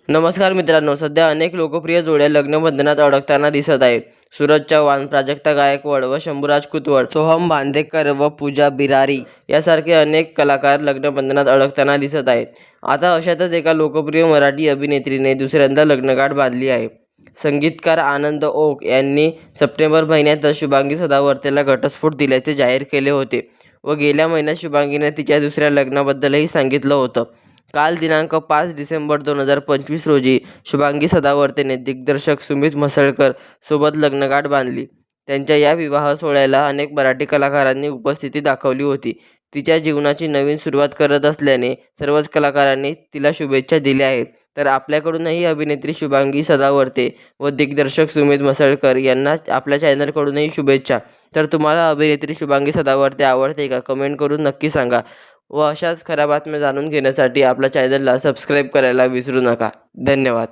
नमस्कार मित्रांनो, सध्या अनेक लोकप्रिय जोड्या लग्नबंधनात अडकताना दिसत आहेत. सूरज चव्हाण, प्राजक्ता गायकवाड व शंभूराज कुतवड, सोहम बांदेकर व पूजा बिरारी यासारखे अनेक कलाकार लग्नबंधनात अडकताना दिसत आहेत. आता अशातच एका लोकप्रिय मराठी अभिनेत्रीने दुसऱ्यांदा लग्नगाठ बांधली आहे. संगीतकार आनंद ओक यांनी सप्टेंबर महिन्यातच शुभांगी सदावर्तेला घटस्फोट दिल्याचे जाहीर केले होते व गेल्या महिन्यात शुभांगीने तिच्या दुसऱ्या लग्नाबद्दलही सांगितलं होतं. काल दिनांक 5 डिसेंबर 2025 रोजी शुभांगी सदावर्तेने दिग्दर्शक सुमित म्हसळकर सोबत लग्नगाठ बांधली. त्यांच्या या विवाह सोहळ्याला अनेक मराठी कलाकारांनी उपस्थिती दाखवली होती. तिच्या जीवनाची नवीन सुरुवात करत असल्याने सर्वच कलाकारांनी तिला शुभेच्छा दिल्या आहेत. तर आपल्याकडूनही अभिनेत्री शुभांगी सदावर्ते व दिग्दर्शक सुमित म्हसळकर यांना आपल्या चॅनलकडूनही शुभेच्छा. तर तुम्हाला अभिनेत्री शुभांगी सदावर्ते आवडते का? कमेंट करून नक्की सांगा. व अशाच खऱ्या बातम्या जाणून घेण्यासाठी आपल्या चॅनलला सबस्क्राईब करायला विसरू नका. धन्यवाद.